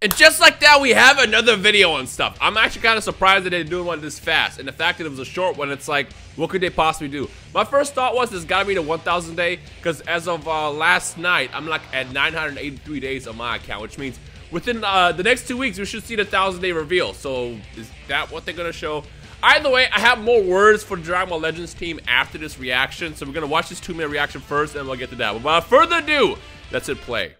And just like that, we have another video and stuff. I'm actually kind of surprised that they're doing one this fast. And the fact that it was a short one, it's like, what could they possibly do? My first thought was it's gotta be the 1,000 day, because as of last night, I'm like at 983 days on my account, which means within the next 2 weeks, we should see the 1,000 day reveal. So is that what they're gonna show? Either way, I have more words for the Dragon Ball Legends team after this reaction. So we're gonna watch this 2-minute reaction first, and we'll get to that. But without further ado, let's hit play.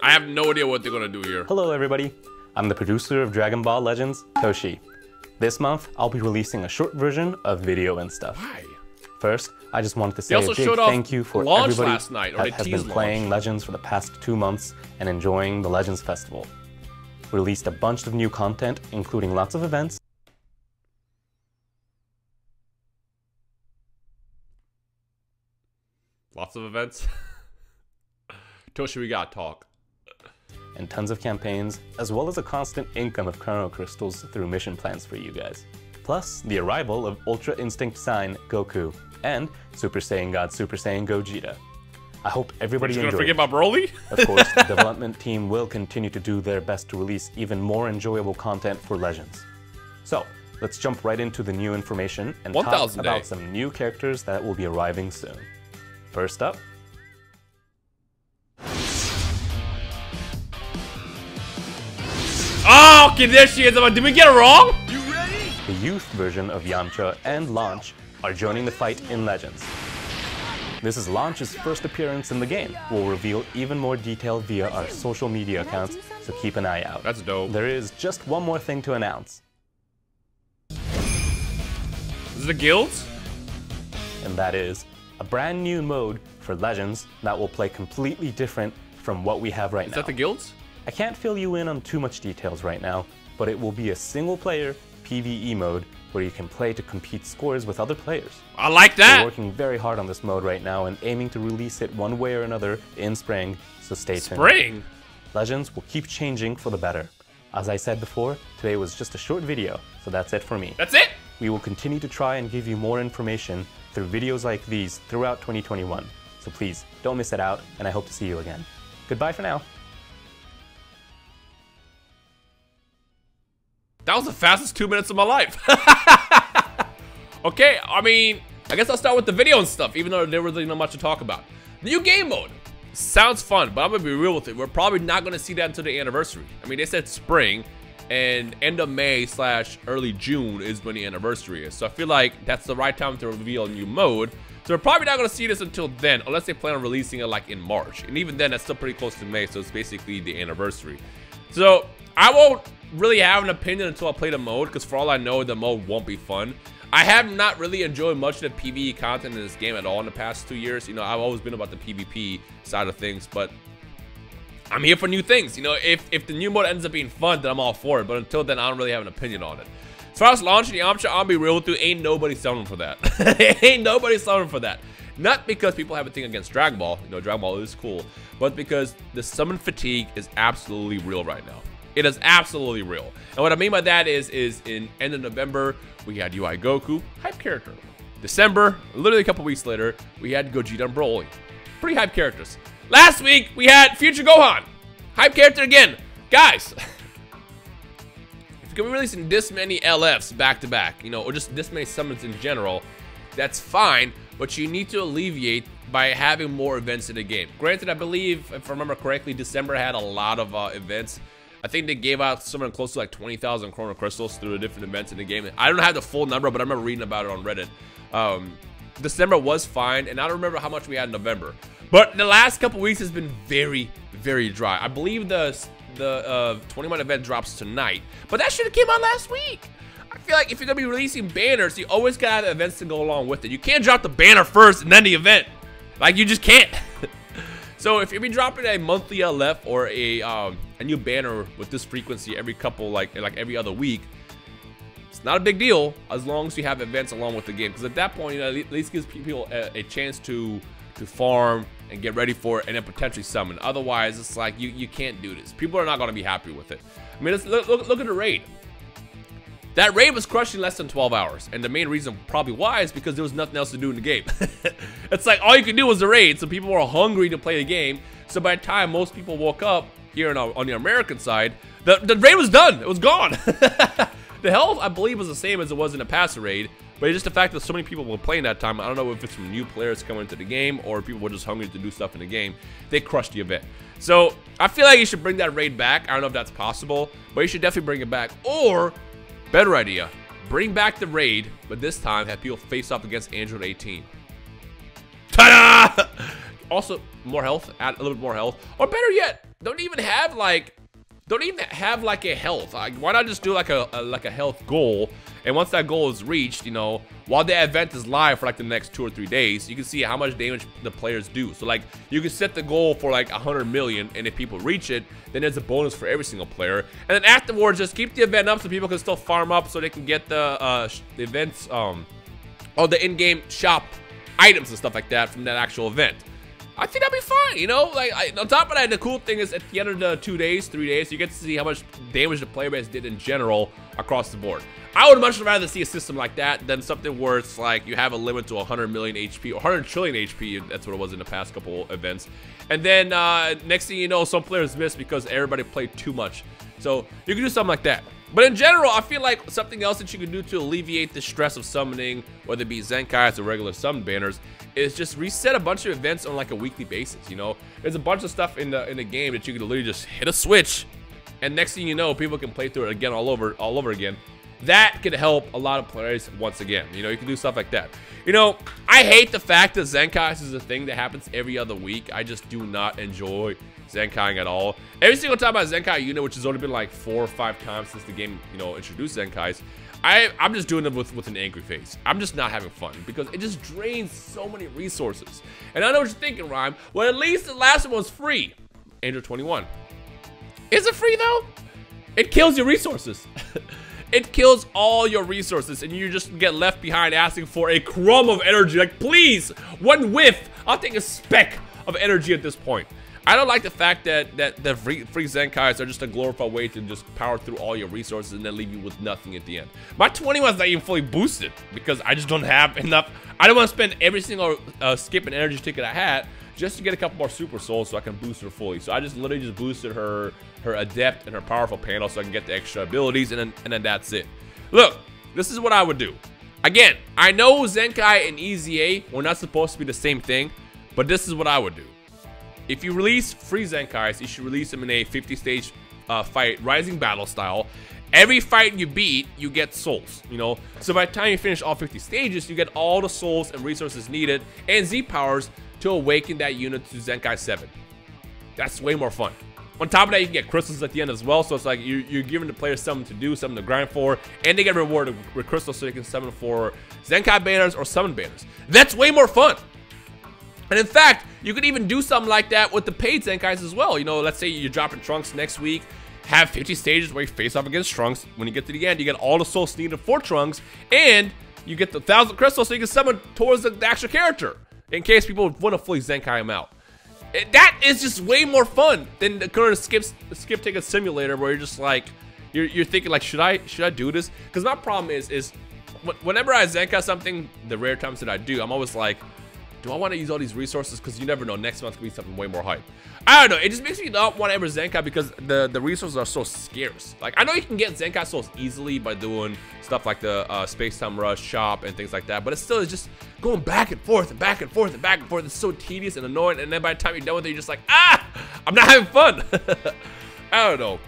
I have no idea what they're gonna do here. Hello everybody, I'm the producer of Dragon Ball Legends, Toshi. This month, I'll be releasing a short version of video and stuff. Why? First, I just wanted to say a big thank you for Launch everybody last night, or that has been playing Legends for the past 2 months and enjoying the Legends Festival. We released a bunch of new content, including lots of events. Lots of events? Toshi, we gotta talk. And tons of campaigns, as well as a constant income of Chrono Crystals through mission plans for you guys. Plus, the arrival of Ultra Instinct Sign Goku and Super Saiyan God Super Saiyan Gogeta. I hope everybody enjoys. Gonna forget about Broly? Of course, the development team will continue to do their best to release even more enjoyable content for Legends. So, let's jump right into the new information and talk about some new characters that will be arriving soon. First up, oh, okay, there she is. Did we get it wrong? You ready? the youth version of Yamcha and Launch are joining the fight in Legends. This is Launch's first appearance in the game. We'll reveal even more detail via our social media accounts, so keep an eye out. That's dope. There is just one more thing to announce. Is it the guilds? And that is a brand new mode for Legends that will play completely different from what we have right now. Is that the guilds? I can't fill you in on too much details right now, but it will be a single-player PvE mode where you can play to compete scores with other players. I like that! We're working very hard on this mode right now and aiming to release it one way or another in spring, so stay tuned. Spring? Legends will keep changing for the better. As I said before, today was just a short video, so that's it for me. That's it? We will continue to try and give you more information through videos like these throughout 2021. So please, don't miss it out, and I hope to see you again. Goodbye for now. That was the fastest 2 minutes of my life. Okay, I mean, I guess I'll start with the video and stuff, even though there really not much to talk about. New game mode. Sounds fun, but I'm gonna be real with it. We're probably not gonna see that until the anniversary. I mean, they said spring, and end of May / early June is when the anniversary is. So I feel like that's the right time to reveal a new mode. So we're probably not gonna see this until then, unless they plan on releasing it like in March. And even then, that's still pretty close to May, so it's basically the anniversary. So I won't really have an opinion until I play the mode, because for all I know, the mode won't be fun. I have not really enjoyed much of the PvE content in this game at all in the past 2 years. You know, I've always been about the PvP side of things, but I'm here for new things. You know, if the new mode ends up being fun, then I'm all for it. But until then, I don't really have an opinion on it. As far as launching the Yamcha, I'll be real with you, ain't nobody selling for that. Ain't nobody selling for that. Not because people have a thing against Dragon Ball. You know, Dragon Ball is cool. But because the summon fatigue is absolutely real right now. It is absolutely real. And what I mean by that is in end of November, we had UI Goku, hype character. December, literally a couple weeks later, we had Gogeta and Broly. Pretty hype characters. Last week, we had Future Gohan. Hype character again. Guys, if you're gonna be releasing this many LFs back to back, you know, or just this many summons in general, that's fine, but you need to alleviate by having more events in the game. Granted, I believe, if I remember correctly, December had a lot of events. I think they gave out somewhere close to like 20,000 Chrono Crystals through the different events in the game. I don't have the full number, but I remember reading about it on Reddit. December was fine, and I don't remember how much we had in November. But the last couple weeks has been very, very dry. I believe the 21 event drops tonight, but that should have came out last week. I feel like if you're gonna be releasing banners, you always gotta have events to go along with it. You can't drop the banner first and then the event. Like, you just can't. So if you're be dropping a monthly LF or a new banner with this frequency every couple, like every other week, it's not a big deal as long as you have events along with the game. Because at that point, you know, at least gives people a chance to farm and get ready for it and then potentially summon. Otherwise, it's like you can't do this. People are not going to be happy with it. I mean, look at the raid. That raid was crushed in less than 12 hours. And the main reason probably why is because there was nothing else to do in the game. It's like all you could do was the raid. So people were hungry to play the game. So by the time most people woke up, here on the American side, the raid was done. It was gone. The health, I believe, was the same as it was in the past raid, but it's just the fact that so many people were playing that time. I don't know if it's from new players coming into the game or people were just hungry to do stuff in the game. They crushed the event. So I feel like you should bring that raid back. I don't know if that's possible, but you should definitely bring it back. Or, better idea, bring back the raid, but this time have people face off against Android 18. Ta-da! Also, more health, add a little bit more health. Or better yet, don't even have like a health. Like, why not just do like a health goal? And once that goal is reached, you know, while the event is live for like the next 2 or 3 days, you can see how much damage the players do. So like, you can set the goal for like 100 million, and if people reach it, then there's a bonus for every single player. And then afterwards, just keep the event up so people can still farm up, so they can get the events, or the in-game shop items and stuff like that from that actual event. I think that'd be fine, you know? Like, on top of that, the cool thing is at the end of the 2 days, 3 days, you get to see how much damage the player base did in general across the board. I would much rather see a system like that than something where it's like you have a limit to 100 million HP or 100 trillion HP. That's what it was in the past couple events. And then next thing you know, some players miss because everybody played too much. So you can do something like that. But in general, I feel like something else that you can do to alleviate the stress of summoning, whether it be Zenkais or regular summon banners, is just reset a bunch of events on like a weekly basis. You know, there's a bunch of stuff in the game that you can literally just hit a switch, and next thing you know, people can play through it again all over again. That could help a lot of players once again. You know, you can do stuff like that. You know, I hate the fact that Zenkais is a thing that happens every other week. I just do not enjoy Zenkaiing at all. Every single time I Zenkai unit, which has only been like 4 or 5 times since the game, you know, introduced Zenkais, I'm just doing them with an angry face. I'm just not having fun because it just drains so many resources. And I know what you're thinking, Rhyme. Well, at least the last one was free. Android 21. Is it free though? It kills your resources. It kills all your resources, and you just get left behind asking for a crumb of energy. Like, please, one whiff. I'll take a speck of energy at this point. I don't like the fact that the free Zenkais are just a glorified way to just power through all your resources and then leave you with nothing at the end. My 21's not even fully boosted because I just don't have enough. I don't want to spend every single skip and energy ticket I had just to get a couple more super souls so I can boost her fully. So I just literally just boosted her adept and her powerful panel so I can get the extra abilities, and then that's it. Look, this is what I would do. Again, I know Zenkai and EZA were not supposed to be the same thing, but this is what I would do. If you release free Zenkais, you should release them in a 50-stage fight, Rising Battle style. Every fight you beat, you get souls, you know? So by the time you finish all 50 stages, you get all the souls and resources needed and Z-powers to awaken that unit to Zenkai 7. That's way more fun. On top of that, you can get crystals at the end as well, so it's like you're giving the players something to do, something to grind for, and they get rewarded with crystals so they can summon for Zenkai banners or summon banners. That's way more fun. And in fact, you could even do something like that with the paid Zenkais as well. You know, let's say you're dropping Trunks next week, have 50 stages where you face off against Trunks. When you get to the end, you get all the souls needed for Trunks, and you get the 1,000 crystals so you can summon towards the actual character, in case people want to fully Zenkai him out. That is just way more fun than the current skip ticket simulator where you're just like, you're thinking like, should I do this? Because my problem is whenever I Zenkai something, the rare times that I do, I'm always like, do I want to use all these resources? Because you never know, next month could be something way more hype. I don't know, it just makes me not want to ever Zenkai because the resources are so scarce. Like, I know you can get Zenkai souls easily by doing stuff like the Space-Time Rush shop and things like that, but it still is just going back and forth and back and forth and back and forth. It's so tedious and annoying, and then by the time you're done with it, you're just like, ah, I'm not having fun. I don't know.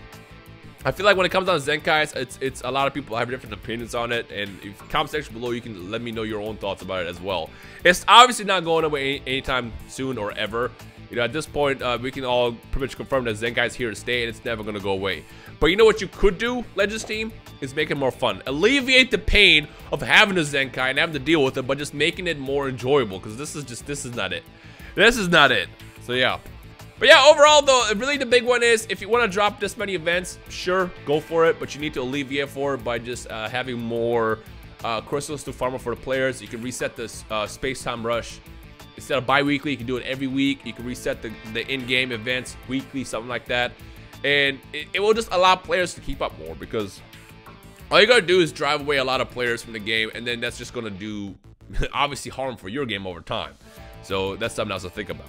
I feel like when it comes down to Zenkais, it's a lot of people have different opinions on it, and if comment section below, you can let me know your own thoughts about it as well. It's obviously not going away anytime soon or ever. You know, at this point, we can all pretty much confirm that Zenkai's here to stay, and it's never going to go away. But you know what you could do, Legends team? Is make it more fun. Alleviate the pain of having a Zenkai and having to deal with it, but just making it more enjoyable, because this is not it. This is not it. So yeah. But yeah, overall though, really the big one is, if you want to drop this many events, sure, go for it, but you need to alleviate for it by just having more crystals to farm for the players. You can reset this Space-Time Rush. Instead of bi-weekly, you can do it every week. You can reset the in-game events weekly, something like that. And it will just allow players to keep up more, because all you gotta do is drive away a lot of players from the game, and then that's just gonna do, obviously, harm for your game over time. So that's something else to think about.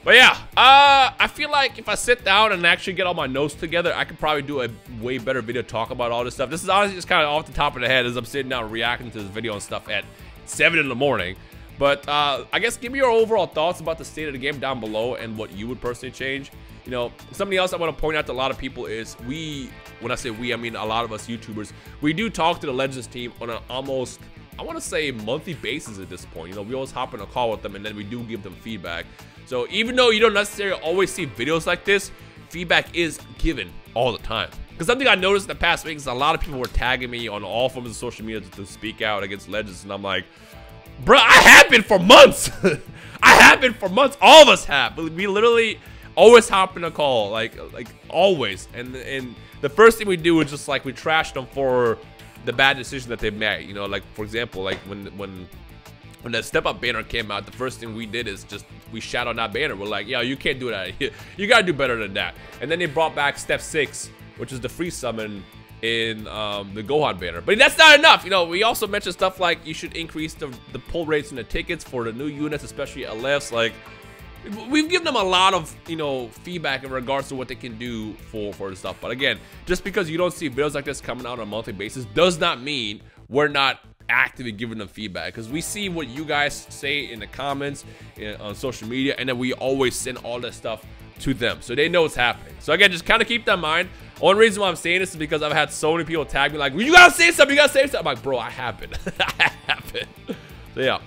But yeah, I feel like if I sit down and actually get all my notes together, I could probably do a way better video talk about all this stuff. This is honestly just kind of off the top of the head as I'm sitting down reacting to this video and stuff at 7 in the morning. But I guess give me your overall thoughts about the state of the game down below and what you would personally change. You know, something else I want to point out to a lot of people is when I say we, I mean a lot of us YouTubers, we do talk to the Legends team on an almost, I want to say, monthly basis at this point. You know, we always hop in a call with them and then we do give them feedback. So even though you don't necessarily always see videos like this, feedback is given all the time. Because something I noticed in the past week is a lot of people were tagging me on all forms of social media to speak out against Legends, and I'm like, bro, I have been for months. I have been for months. All of us have. We literally always hop in a call, like always. And the first thing we do is just like we trash them for the bad decision that they've made. You know, like for example, like when that step up banner came out, the first thing we did is just we shout on that banner. We're like, yo, you can't do that. You gotta do better than that. And then they brought back step 6, which is the free summon in the Gohan banner. But that's not enough. You know, we also mentioned stuff like you should increase the pull rates in the tickets for the new units, especially LFs. Like, we've given them a lot of, you know, feedback in regards to what they can do for the stuff. But again, just because you don't see videos like this coming out on a monthly basis does not mean we're not actively giving them feedback, because we see what you guys say in the comments on social media, and then we always send all that stuff to them so they know what's happening. So again, just kind of keep that in mind. One reason why I'm saying this is because I've had so many people tag me like, well, you gotta say something, you gotta say something. I'm like, bro, I haven't. I haven't. So yeah.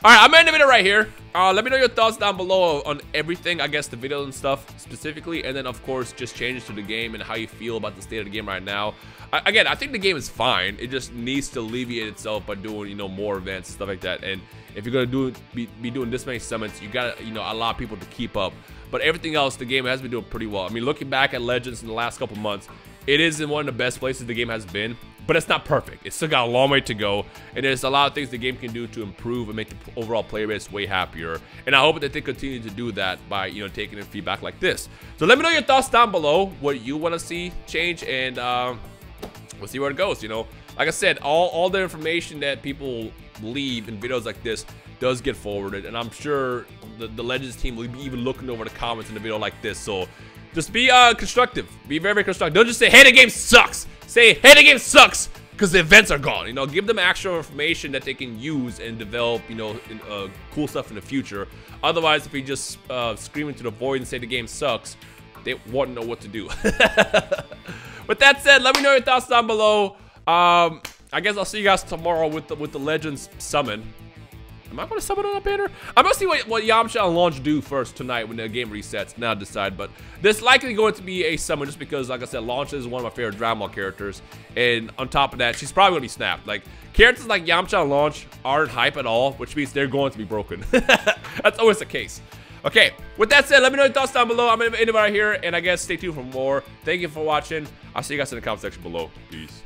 All right, I'm ending the video right here. Let me know your thoughts down below on everything, I guess the video and stuff specifically, and then of course just changes to the game and how you feel about the state of the game right now. Again, I think the game is fine. It just needs to alleviate itself by doing, you know, more events and stuff like that. And if you're gonna be doing this many summons, you gotta, you know, allow people to keep up. But everything else, the game has been doing pretty well. I mean, looking back at Legends in the last couple months, it is in one of the best places the game has been. But it's not perfect. It's still got a long way to go, and there's a lot of things the game can do to improve and make the overall player base way happier. And I hope that they continue to do that by, you know, taking in feedback like this. So let me know your thoughts down below, what you want to see change, and we'll see where it goes. You know, like I said, all the information that people leave in videos like this does get forwarded, and I'm sure the Legends team will be even looking over the comments in a video like this. So just be constructive. Be very, very constructive. Don't just say, hey, the game sucks. Say, hey, the game sucks, because the events are gone. You know, give them actual information that they can use and develop, you know, cool stuff in the future. Otherwise, if we just scream into the void and say the game sucks, they won't know what to do. With that said, let me know your thoughts down below. I guess I'll see you guys tomorrow with the Legends summon. Am I going to summon on a banner? I'm going to see what Yamcha and Launch do first tonight when the game resets. Now decide, but there's likely going to be a summon just because, like I said, Launch is one of my favorite Dragon Ball characters. And on top of that, she's probably going to be snapped. Like, characters like Yamcha and Launch aren't hype at all, which means they're going to be broken. That's always the case. Okay, with that said, let me know your thoughts down below. I'm going to end it right here, and I guess stay tuned for more. Thank you for watching. I'll see you guys in the comment section below. Peace.